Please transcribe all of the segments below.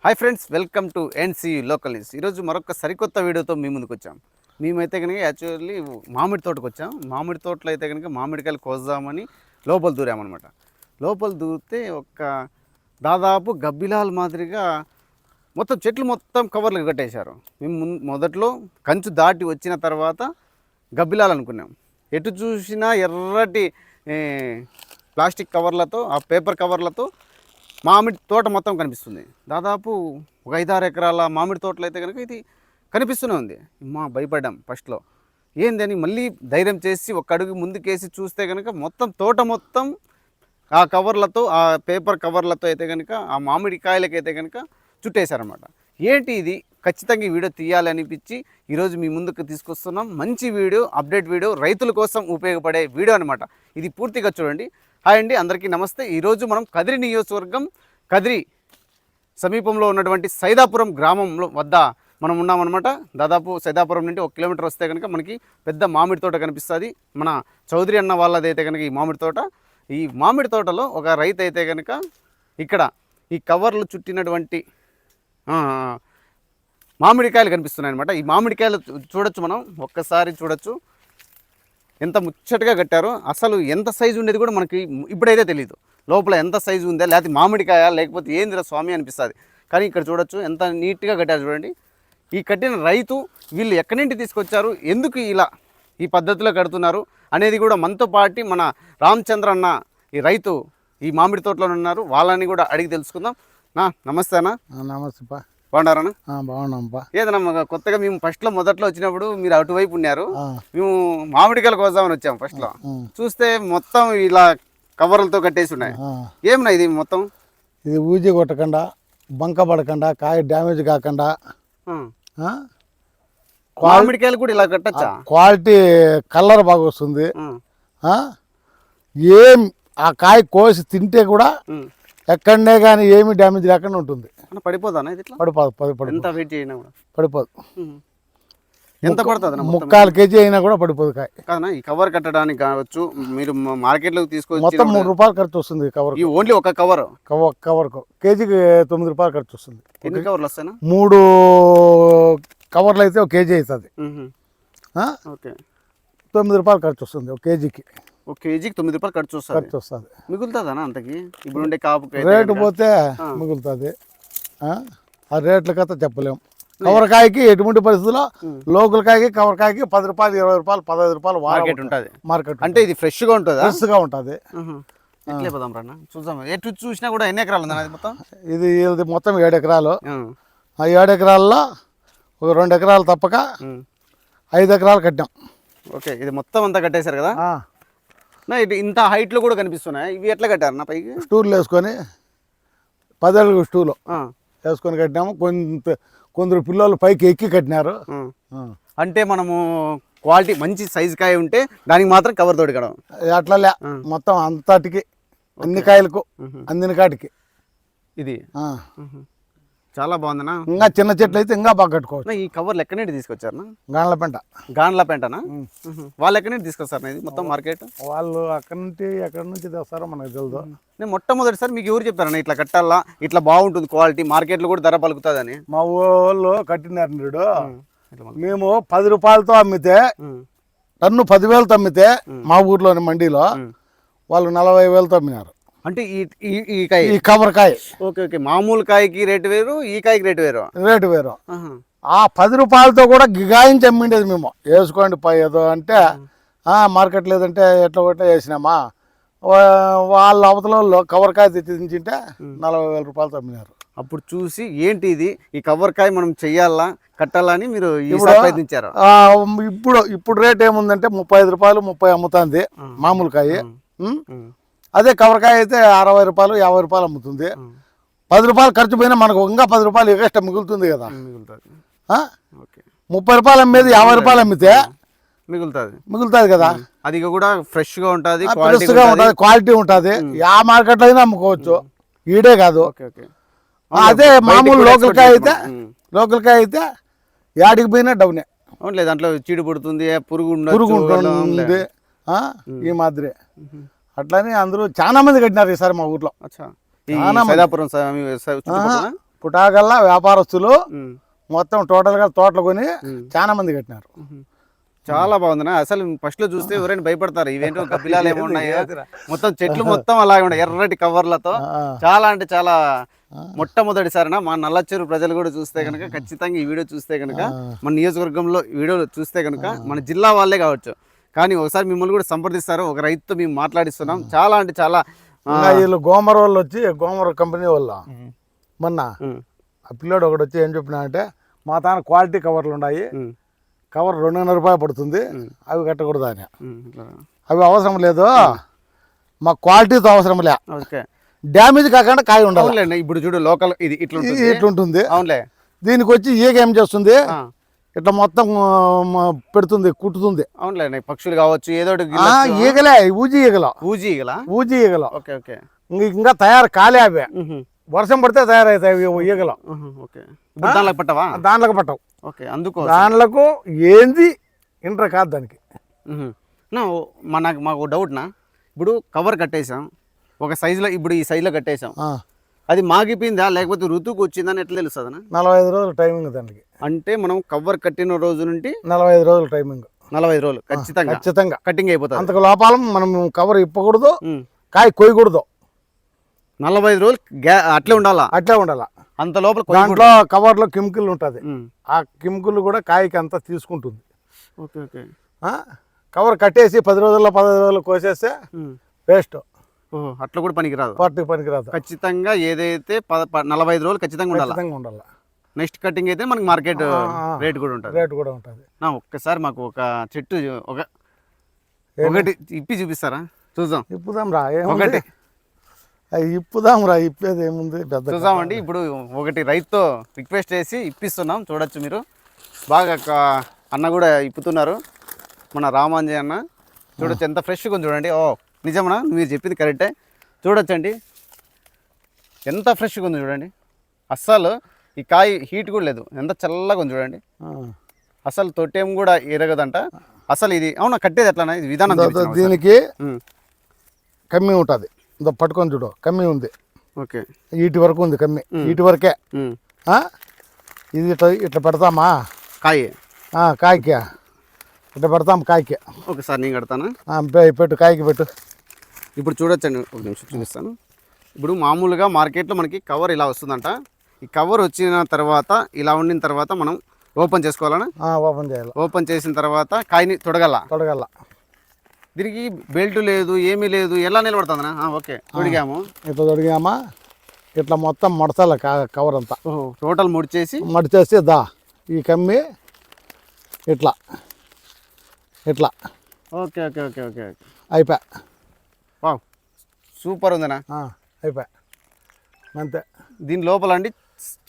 Hi friends, welcome to NC local news. ఈరోజు మరొక సరికొత్త వీడియోతో మీ ముందుకు వచ్చాం. మేమైతే కనుక యాక్చువల్లీ మామిడి తోటకు వచ్చాం. మామిడి తోటలో అయితే కనుక మామిడికాయలు కోద్దామని లోపల దూరామన్నమాట. లోపల దూరితే ఒక దాదాపు గబ్బిలాల మాదిరిగా మొత్తం చెట్లు మొత్తం కవర్లు కట్టేశారు. మేము మొదట్లో కంచు దాటి వచ్చిన తర్వాత గబ్బిలాలు అనుకున్నాం. ఎటు చూసినా ఎర్రటి ప్లాస్టిక్ కవర్లతో, ఆ పేపర్ కవర్లతో మామిడి తోట మొత్తం కనిపిస్తుంది. దాదాపు ఒక 5-6 ఎకరాల మామిడి తోటలో అయితే కనుక ఇది కనిపిస్తూనే ఉంది. భయపడ్డాం ఫస్ట్లో. ఏందని మళ్ళీ ధైర్యం చేసి ఒక అడుగు ముందుకేసి చూస్తే కనుక మొత్తం తోట మొత్తం ఆ కవర్లతో, ఆ పేపర్ కవర్లతో అయితే కనుక ఆ మామిడికాయలకైతే కనుక చుట్టేశారన్నమాట. ఏంటి ఇది? ఖచ్చితంగా ఈ వీడియో తీయాలి అనిపించి ఈరోజు మీ ముందుకు తీసుకొస్తున్నాం. మంచి వీడియో, అప్డేట్ వీడియో, రైతుల కోసం ఉపయోగపడే వీడియో అనమాట. ఇది పూర్తిగా చూడండి. హాయ్ అండి, అందరికీ నమస్తే. ఈరోజు మనం కదిరి నియోజకవర్గం, కదిరి సమీపంలో ఉన్నటువంటి సైదాపురం గ్రామంలో వద్ద మనం ఉన్నామన్నమాట. దాదాపు సైదాపురం నుండి 1 కిలోమీటర్ వస్తే కనుక మనకి పెద్ద మామిడి తోట కనిపిస్తుంది. మన చౌదరి అన్న వాళ్ళదైతే కనుక ఈ మామిడి తోట. ఈ మామిడి తోటలో ఒక రైతు అయితే కనుక ఇక్కడ ఈ కవర్లు చుట్టినటువంటి మామిడికాయలు కనిపిస్తున్నాయి అనమాట. ఈ మామిడికాయలు చూడొచ్చు, మనం ఒక్కసారి చూడొచ్చు ఎంత ముచ్చటగా కట్టారో. అసలు ఎంత సైజు ఉండేది కూడా మనకి ఇప్పుడైతే తెలియదు. లోపల ఎంత సైజు ఉందా, లేకపోతే మామిడికాయ లేకపోతే ఏందిరా స్వామి అనిపిస్తుంది. కానీ ఇక్కడ చూడొచ్చు ఎంత నీట్గా కట్టారు చూడండి. ఈ కట్టిన రైతు వీళ్ళు ఎక్కడి నుండి తీసుకొచ్చారు, ఎందుకు ఇలా ఈ పద్ధతిలో కడుతున్నారు అనేది కూడా మనతో పాటు మన రామచంద్ర అన్న ఈ రైతు ఈ మామిడి తోటలో ఉన్నారు. వాళ్ళని కూడా అడిగి తెలుసుకుందాం. నమస్తే అన్న. నమస్తే పా. బాగున్నారన్నా? బాగున్నాంపా. ఏదన్నా కొత్తగా మేము మొదట్లో వచ్చినప్పుడు మీరు అటువైపు ఉన్నారు. మేము మామిడికాయలు కోసామని వచ్చాము. ఫస్ట్లో చూస్తే మొత్తం ఇలా కవర్లతో కట్టేసి ఉన్నాయి. ఏమన్నా ఇది మొత్తం? ఇది ఊజీ కొట్టకుండా, బంక పడకుండా, కాయ డ్యామేజ్ కాకుండా మామిడికాయలు కూడా ఇలా కట్టచ్చా? క్వాలిటీ కలర్ బాగా వస్తుంది. ఏం ఆ కాయ కోసి తింటే కూడా ఎక్కడనే కానీ ఏమి డ్యామేజ్ లేకుండా ఉంటుంది. పడిపోదా? పడిపోదు. ఎంత వెయిట్ అయినా కూడా పడిపోదు. ఎంత పడుతుంది? 3/4 కేజీ అయినా కూడా పడిపోదు కాయ. కాదన్నా, ఈ కవర్ కట్టడానికి కావచ్చు, మీరు మార్కెట్లోకి తీసుకొచ్చి మొత్తం 3 రూపాయలు ఖర్చు వస్తుంది కవర్. ఓన్లీ ఒక కవర్కు కేజీకి 9 రూపాయలు ఖర్చు వస్తుంది. ఎన్ని కవర్లు వస్తాయి? 3 కవర్లు అయితే 1 కేజీ అవుతుంది. 9 రూపాయలు ఖర్చు వస్తుంది 1 కేజీకి. 1 కేజీకి 9 రూపాయలు ఖర్చు వస్తుంది. మిగులుతుందా అంతకి? ఇప్పుడు ఉండే కాపు రేటు పోతే మిగులుతుంది. ఆ రేట్ల కథ చెప్పలేము. కవరకాయకి ఎటువంటి పరిస్థితుల్లో లోకల్ కాయకి కవరకాయకి 10 రూపాయలు, 20 రూపాయలు, 15 రూపాయలు మార్కెట్ ఉంటుంది. అంటే ఇది ఫ్రెష్గా ఉంటుంది. ఫ్రెష్గా ఉంటుంది. ఎట్లే పోదాం రా చూద్దాం. ఎటు చూసినా కూడా ఎన్ని ఎకరాలు ఉంది మొత్తం? ఇది మొత్తం 7 ఎకరాలు. ఆ 7 ఎకరాల్లో ఒక 2 ఎకరాలు తప్పక 5 ఎకరాలు కట్టాం. ఓకే, ఇది మొత్తం అంతా కట్టేశారు కదా? ఇది ఇంత హైట్లో కూడా కనిపిస్తున్నాయి. ఇవి ఎట్లా కట్టారు నా పైకి? స్టూర్లు వేసుకొని 10 అడుగుల స్టూలు వేసుకొని కట్టినాము. కొందరు పిల్లలు పైకి ఎక్కి కట్టినారు. అంటే మనము క్వాలిటీ మంచి సైజు కాయ ఉంటే దానికి మాత్రం కవర్ తోడుకోవడం అట్లా మొత్తం అంతటికి అన్ని కాయలకు అందిన కాటికి ఇది చాలా బాగుందనా. ఇంకా చిన్న చెట్లు అయితే ఇంకా బాగా కట్టుకోవచ్చు. ఈ కవర్లు ఎక్కడి నుండి తీసుకొచ్చారు? గాండ్లపెంట. వాళ్ళు ఎక్కడి నుండి తీసుకొస్తారు ఇది మొత్తం మార్కెట్? వాళ్ళు ఎక్కడి నుంచి తెస్తారో మనకు తెలుసు. నేను మొట్టమొదటిసారి మీకు ఎవరు చెప్పారన్న ఇట్లా కట్టాలా, ఇట్లా బాగుంటుంది క్వాలిటీ, మార్కెట్లో కూడా ధర పలుకుతుందని? మా ఊళ్ళో కట్టినారు నీడు. మేము 10 రూపాయలతో అమ్మితే, టన్ను 10,000తో అమ్మితే మా ఊర్లోని మండీలో వాళ్ళు 40,000తో అమ్మినారు. అంటే ఈ కాయ, ఈ కవరకాయ. ఓకే, మామూలు కాయకి రేటు వేరు, ఈ కాయకి రేటు వేరు. ఆ 10 రూపాయలతో కూడా గిగాయించి అమ్మిండేది మేము. వేసుకోండి ఏదో అంటే మార్కెట్ లేదంటే ఎట్లా కొట్ట వేసినామా. వాళ్ళ అవతలలో కవర్కాయ తెచ్చింటే 40,000 రూపాయలతో అమ్మినారు. అప్పుడు చూసి ఏంటి ఇది, ఈ కవర్కాయ మనం చెయ్యాలా, కట్టాలని మీరు ప్రయత్నించారు. ఇప్పుడు రేట్ ఏముందంటే 35 రూపాయలు, 30 అమ్ముతుంది మామూలు కాయ. అదే కవరకాయ అయితే 60 రూపాయలు, 50 రూపాయలు అమ్ముతుంది. 10 రూపాయలు ఖర్చు పోయినా మనకు ఇంకా 10 రూపాయలు ఎక్స్ట్రా మిగులుతుంది కదా. 30 రూపాయలు అమ్మేది 50 రూపాయలు అమ్మితే మిగులుతుంది కదా. అది కూడా ఫ్రెష్గా ఉంటుంది, క్వాలిటీ ఉంటుంది. ఆ మార్కెట్లో అయినా అమ్ముకోవచ్చు, ఈడే కాదు. అదే మామూలు లోకల్ కాయ అయితే యాడికి పోయినా డౌనే. లేదు, దాంట్లో చీడు పుడుతుంది, పురుగు ఉంటుంది ఈ మాదిరి. అట్లని అందరూ చాలా మంది కట్టినారు ఈసారి మా ఊర్లో. కుటాగల్లా వ్యాపారస్తులు ఉమ్, మొత్తం టోటల్గా తోటలు కొని చాలా మంది కట్టినారు. చాలా బాగుంది అసలు ఫస్ట్ లో చూస్తే ఎవరైనా భయపడతారు ఇవేంటో గబ్బిలాలు ఏమో ఉన్నాయో మొత్తం చెట్లు మొత్తం అలాగే ఉన్నాయి ఎర్రటి కవర్లతో చాలా అంటే చాలా మొట్టమొదటిసారిన మా నల్లచెరు ప్రజలు కూడా చూస్తే కనుక ఖచ్చితంగా ఈ వీడియో చూస్తే కనుక మన నియోజకవర్గంలో ఈ వీడియో చూస్తే కనుక మన జిల్లా వాళ్ళే కావచ్చు కానీ ఒకసారి మిమ్మల్ని కూడా సంప్రదిస్తారు ఒక రైతుతో మేము మాట్లాడిస్తున్నాం చాలా అంటే చాలా వీళ్ళు గోమర్ వాళ్ళు వచ్చి గోమర్ కంపెనీ వాళ్ళు మొన్న ఆ పిల్లోడు ఒకటి వచ్చి ఏం చెప్పినా అంటే మా తాన క్వాలిటీ కవర్లు ఉన్నాయి, కవర్ 200 రూపాయలు పడుతుంది, అవి కట్టకూడదు అని. అవి అవసరం లేదు, మా క్వాలిటీతో అవసరం లే, ఓకే డ్యామేజ్ కాకుండా కాయ ఉండాలి. ఇప్పుడు చూడు లోకల్ ఇది ఇట్లుంటుంది. అవునులే దీనికి వచ్చి ఈగ ఏం చేస్తుంది, ఇట్లా మొత్తం పెడుతుంది, కుట్టుతుంది. అవునులే పక్షులు కావచ్చు ఏదో ఈగలే, ఊజీ ఈగలు, ఊజీ ఈగలు. ఓకే ఓకే ఇంకా తయారు కాలే అవి, వర్షం పడితే తయారవుతాయి ఈగలు. దాంట్లోకి పట్టవా? దాంట్లోకి పట్టవు. ఓకే అందుకు దాంట్లకు ఏంది ఇంటర్ కాదు దానికి. మాకు డౌట్నా, ఇప్పుడు కవర్ కట్టేసాం ఒక సైజులో, ఇప్పుడు ఈ సైజులో కట్టేసాం, అది మాగిపోయిందా లేకపోతే ఋతువుకు వచ్చిందని ఎట్లా తెలుస్తుందనా? 45 రోజులు టైమింగ్ దానికి. అంటే మనం కవర్ కట్టిన రోజు నుండి 45 రోజులు టైమింగ్. 45 రోజులు ఖచ్చితంగా కటింగ్ అయిపోతుంది. అంతకు లోపాలం మనం కవర్ ఇప్పకూడదు, కాయ కొయ్యకూడదు. 45 రోజులు అట్లే ఉండాలా? అట్లే ఉండాలా. అంత లోపల దాంట్లో కవర్లో కెమికల్ ఉంటుంది, ఆ కెమికల్ కూడా కాయకి అంతా తీసుకుంటుంది. ఓకే ఓకే కవర్ కట్టేసి 10 రోజుల్లో 15 రోజులు కోసేస్తే వేస్ట్. అట్లా కూడా పనికిరాదు, పనికిరాదు. ఖచ్చితంగా ఏదైతే 45 రోజులు ఖచ్చితంగా ఉండాలి. నెక్స్ట్ కటింగ్ అయితే మనకి మార్కెట్ రేట్ కూడా ఉంటుంది. ఒక్కసారి మాకు ఒక చెట్టు ఒకటి ఇప్పి చూపిస్తారా? చూద్దాం. ఇప్పుదాం రా, ఒకటి ఇప్పుదాం రా, ఇప్పేది ఏముంది పెద్ద. చూద్దామండి. ఇప్పుడు ఒకటి రైతుతో రిక్వెస్ట్ చేసి ఇప్పిస్తున్నాం, చూడొచ్చు మీరు. బాగా అన్న కూడా ఇప్పుతున్నారు, మన రామాంజీ అన్న. చూడొచ్చు ఎంత ఫ్రెష్గా ఉంది చూడండి. ఓ నిజమన్నా, మీరు చెప్పింది కరెక్టే. చూడొచ్చండి ఎంత ఫ్రెష్గా ఉంది చూడండి. అస్సలు ఈ కాయ హీట్ కూడా లేదు, ఎంత చల్లగా ఉంది చూడండి. అసలు తొట్టేం కూడా ఎరగదంట అసలు. ఇది అవునా కట్టేది ఎట్లా ఇది విధానం? దీనికి కమ్మి ఉంటుంది, పట్టుకొని చూడు, కమ్మి ఉంది. ఓకే వీటి వరకు ఉంది కమ్మి, వీటి వరకే. ఇది ఇట్లా పెడతామా కాయకి, ఇట్లా పెడతాం కాయకి. ఒకసారి నేను కడతాను, పెట్టు కాయకి పెట్టు. ఇప్పుడు చూడొచ్చండి, ఒక నిమిషం చూపిస్తాను. ఇప్పుడు మామూలుగా మార్కెట్లో మనకి కవర్ ఇలా వస్తుందంట. ఈ కవర్ వచ్చిన తర్వాత ఇలా ఉండిన తర్వాత మనం ఓపెన్ చేసుకోవాలన్నా? ఓపెన్ చేయాలి. ఓపెన్ చేసిన తర్వాత కాయని తొడగల. దీనికి బెల్ట్ లేదు, ఏమీ లేదు, ఎలా నిలబడుతుందనా? ఓకే తొడిగాము, ఇట్లా తొడిగామా, ఇట్లా మొత్తం మడచాలి కవర్ అంతా. టోటల్ ముడిచేసి ఈ కమ్మి ఇట్లా ఇట్లా. ఓకే ఓకే ఓకే ఓకే అయిపోయా. వావ్ సూపర్ ఉందనా. అయిపోయా అంతే. దీని లోపల అండి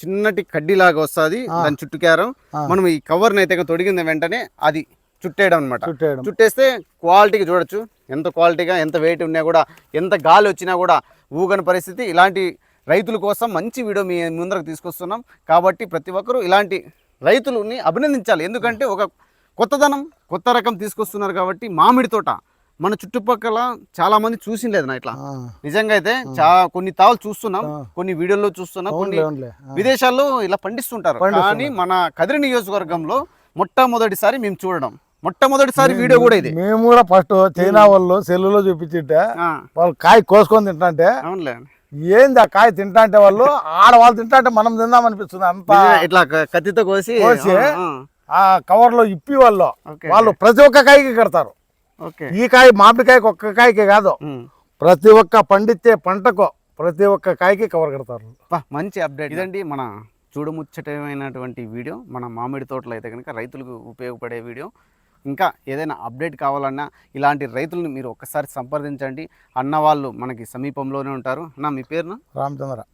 చిన్నటి కడ్డీలాగా వస్తుంది, దాని చుట్టుకారం. మనం ఈ కవర్ని అయితే తొడిగిన వెంటనే అది చుట్టేయడం అనమాట. చుట్టేస్తే క్వాలిటీకి చూడొచ్చు, ఎంత క్వాలిటీగా, ఎంత వెయిట్ ఉన్నా కూడా, ఎంత గాలి వచ్చినా కూడా ఊగని పరిస్థితి. ఇలాంటి రైతుల కోసం మంచి వీడియో మీ ముందరకు తీసుకొస్తున్నాం. కాబట్టి ప్రతి ఒక్కరూ ఇలాంటి రైతులని అభినందించాలి. ఎందుకంటే ఒక కొత్తదనం, కొత్త రకం తీసుకొస్తున్నారు. కాబట్టి మామిడి తోట మన చుట్టుపక్కల చాలా మంది చూసింలేదు నా ఇట్లా. నిజంగా అయితే కొన్ని తావులు చూస్తున్నాం, కొన్ని వీడియోల్లో చూస్తున్నాం, కొన్ని విదేశాల్లో ఇలా పండిస్తుంటారు. కానీ మన కదిరి నియోజకవర్గంలో మొట్టమొదటిసారి మేము చూడడం, మొట్టమొదటిసారి వీడియో కూడా ఇది. మేము కూడా ఫస్ట్ చైనా వాళ్ళు సెల్లులో చూపించింటే వాళ్ళు కాయ కోసుకొని తింటే, అవునులే ఏంది ఆ కాయ తింటా వాళ్ళు ఆడవాళ్ళు తింటా మనం తిందాం అనిపిస్తుంది. అంతా ఇట్లా కత్తితో కోసి ఆ కవర్ లో ఇప్పి వాళ్ళు ప్రతి ఒక్క కాయకి కడతారు. ఈ కాయ మామిడికాయకి ఒక్క కాయకి కాదు, ప్రతి ఒక్క పండించే పంటకు ప్రతి ఒక్క కాయకి కవర్ కడతారు. మంచి అప్డేట్ ఇదండి మన చూడముచ్చటమైనటువంటి వీడియో. మన మామిడి తోటలో అయితే కనుక రైతులకు ఉపయోగపడే వీడియో. ఇంకా ఏదైనా అప్డేట్ కావాలన్నా ఇలాంటి రైతులను మీరు ఒక్కసారి సంప్రదించండి. అన్న వాళ్ళు మనకి సమీపంలోనే ఉంటారు. అన్న మీ పేరున?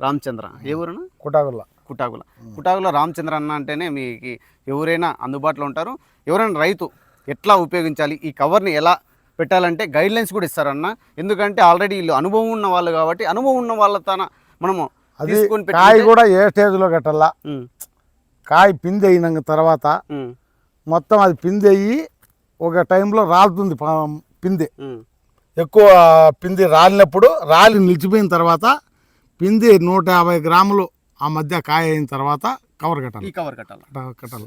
రామచంద్ర. ఏ ఊరున? కుటాగుల రామచంద్ర అన్న అంటేనే మీకు ఎవరైనా అందుబాటులో ఉంటారు. ఎవరైనా రైతు ఎట్లా ఉపయోగించాలి, ఈ కవర్ని ఎలా పెట్టాలంటే గైడ్లైన్స్ కూడా ఇస్తారన్న. ఎందుకంటే ఆల్రెడీ వీళ్ళు అనుభవం ఉన్న వాళ్ళు కాబట్టి అనుభవం ఉన్న వాళ్ళతో మనము కాయ కూడా ఏ స్టేజ్లో కట్టాలా, కాయ పిండి అయిన తర్వాత మొత్తం అది పిండి అయ్యి ఒక టైంలో రాలుతుంది. పిండి ఎక్కువ పిండి రాలినప్పుడు, రాలి నిలిచిపోయిన తర్వాత పిండి 150 గ్రాములు ఆ మధ్య కాయ అయిన తర్వాత కవర్ కట్టాలి. ఈ కవర్ కట్టాలి. కట్టాలి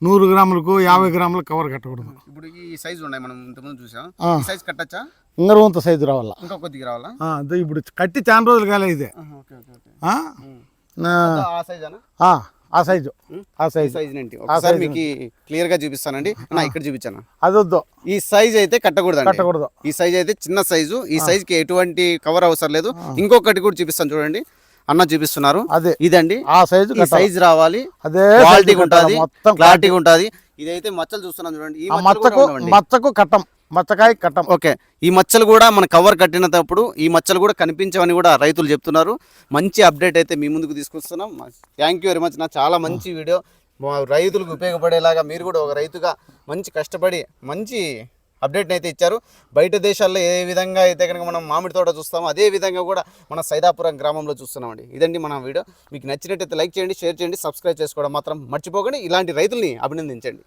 100 గ్రాములకు 50 గ్రాములకు కవర్ కట్టకూడదు. ఇప్పుడు ఈ సైజు ఉన్నాయి, మనం ఇంతకుముందు చూసాం. ఈ సైజ్ కట్టచ్చా? ఇంత సైజు రావాలా, ఇంకా కొద్దిగా రావాలా? ఇప్పుడు కట్టి చాలా రోజులు కాలే ఇదే. ఆ సైజేనా? ఆ సైజు ఒకసారి మీకు క్లియర్ గా చూపిస్తానండి. ఇక్కడ చూపించాను. అది వద్దు, ఈ సైజ్ అయితే కట్టకూడదు. ఈ సైజ్ అయితే చిన్న సైజు. ఈ సైజ్ కి ఎటువంటి కవర్ అవసరం లేదు. ఇంకొకటి కూడా చూపిస్తాను చూడండి, అన్న చూపిస్తున్నారు. అదే ఇదండి ఆ సైజు. ఈ సైజ్ రావాలి, అదే క్వాలిటీగా ఉంటుంది, క్లారిటీగా ఉంటుంది. ఇదైతే మచ్చలు చూస్తున్నాను చూడండి. ఈ మచ్చకు కట్టం, మచ్చకాయ కట్టం. ఓకే, ఈ మచ్చలు కూడా మన కవర్ కట్టినప్పుడు ఈ మచ్చలు కూడా కనిపించవని కూడా రైతులు చెప్తున్నారు. మంచి అప్డేట్ అయితే మీ ముందుకు తీసుకొస్తున్నాం. Thank you very much. చాలా మంచి వీడియో, రైతులకు ఉపయోగపడేలాగా మీరు కూడా ఒక రైతుగా మంచి కష్టపడి మంచి అప్డేట్ని అయితే ఇచ్చారు. బయట దేశాల్లో ఏ విధంగా అయితే కనుక మనం మామిడి తోట చూస్తామో అదే విధంగా కూడా మన సైదాపురం గ్రామంలో చూస్తున్నామండి. ఇదండి మన వీడియో. మీకు నచ్చినట్టయితే లైక్ చేయండి, షేర్ చేయండి, సబ్స్క్రైబ్ చేసుకోవడం మాత్రం మర్చిపోకండి. ఇలాంటి రైతుల్ని అభినందించండి.